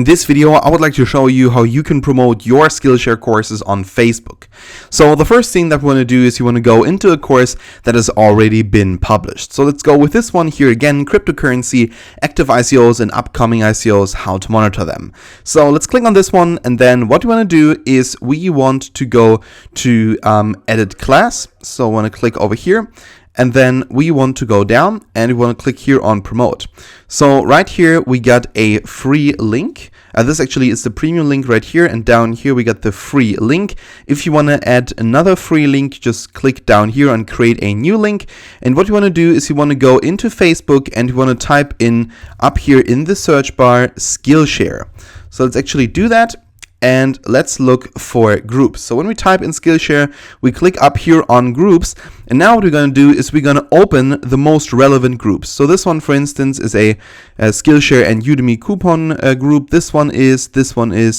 In this video, I would like to show you how you can promote your Skillshare courses on Facebook. So the first thing that we want to do is you want to go into a course that has already been published. So let's go with this one here again, cryptocurrency, active ICOs and upcoming ICOs, how to monitor them. So let's click on this one, and then what we want to do is we want to go to edit class. So I want to click over here. And then we want to go down and we want to click here on promote. So right here we got a free link. This actually is the premium link right here, and down here we got the free link. If you want to add another free link, just click down here and create a new link. And what you want to do is you want to go into Facebook and you want to type in up here in the search bar Skillshare. So let's actually do that. And let's look for groups. So when we type in Skillshare, we click up here on groups. And now what we're going to do is we're going to open the most relevant groups. So this one, for instance, is a Skillshare and Udemy coupon group. This one is,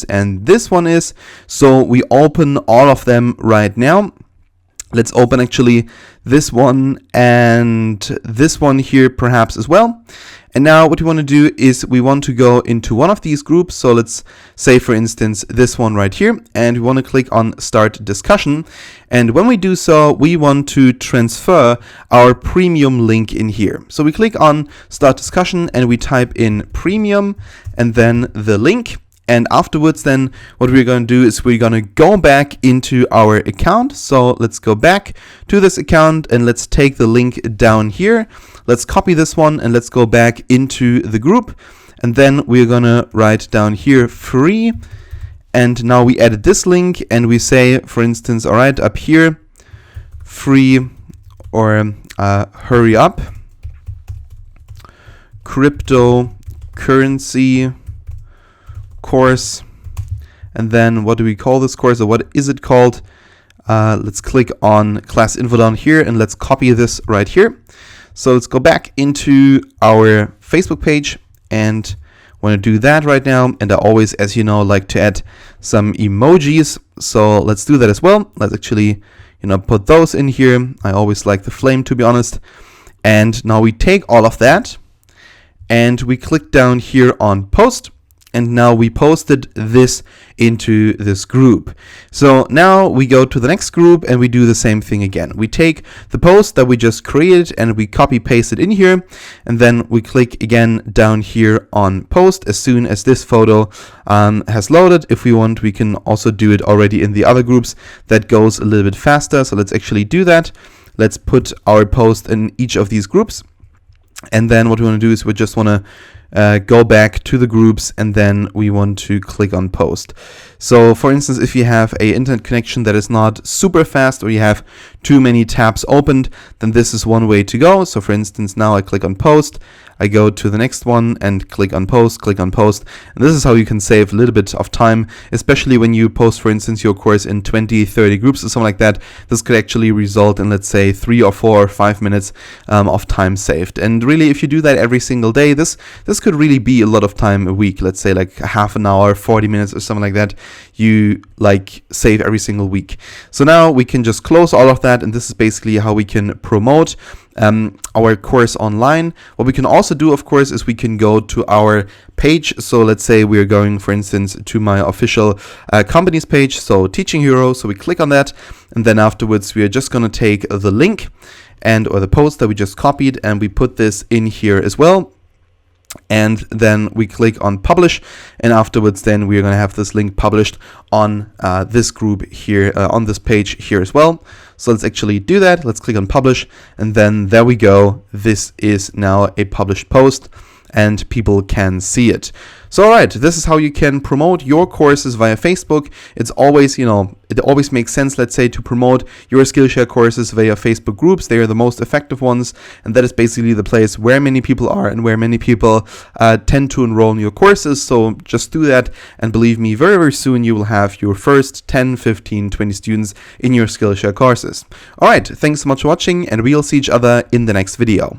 and this one is. So we open all of them right now. Let's open actually this one and this one here perhaps as well. And now what we want to do is we want to go into one of these groups. So let's say, for instance, this one right here, and we want to click on start discussion. And when we do so, we want to transfer our premium link in here. So we click on start discussion and we type in premium and then the link. And afterwards, then what we're going to do is we're going to go back into our account. So let's go back to this account and let's take the link down here. Let's copy this one and let's go back into the group. And then we're going to write down here free. And now we added this link and we say, for instance, all right, up here, free or hurry up, cryptocurrency course. And then what do we call this course, or what is it called? Let's click on class info down here and let's copy this right here. So let's go back into our Facebook page and want to do that right now. And I always, as you know, like to add some emojis. So let's do that as well. Let's actually, put those in here. I always like the flame, to be honest. And now we take all of that and we click down here on post. And now we posted this into this group. So now we go to the next group and we do the same thing again. We take the post that we just created and we copy paste it in here. And then we click again down here on post as soon as this photo has loaded. If we want, we can also do it already in the other groups. That goes a little bit faster. So let's actually do that. Let's put our post in each of these groups. And then what we want to do is we just want to go back to the groups and then we want to click on post. So for instance, if you have an internet connection that is not super fast or you have too many tabs opened, then this is one way to go. So for instance, now I click on post, I go to the next one and click on post. And this is how you can save a little bit of time, especially when you post, for instance, your course in 20, 30 groups or something like that. This could actually result in, let's say, 3 or 4 or 5 minutes of time saved. And really, if you do that every single day, this could really be a lot of time a week. Let's say like half an hour, 40 minutes or something like that. You save every single week. So now we can just close all of that, and this is basically how we can promote our course online. What we can also do, of course, is we can go to our page. So let's say we're going, for instance, to my official company's page, so Teaching Hero. So we click on that, and then afterwards we are just going to take the link or the post that we just copied, and we put this in here as well. And then we click on publish, and afterwards then we're going to have this link published on this group here, on this page here as well. So let's actually do that. Let's click on publish, and then there we go. This is now a published post and people can see it. So all right, this is how you can promote your courses via Facebook. It's always, it always makes sense, let's say, to promote your Skillshare courses via Facebook groups. They are the most effective ones, and that is basically the place where many people are and where many people tend to enroll in your courses. So just do that, and believe me, very, very soon you will have your first 10, 15, 20 students in your Skillshare courses. All right, thanks so much for watching, and we'll see each other in the next video.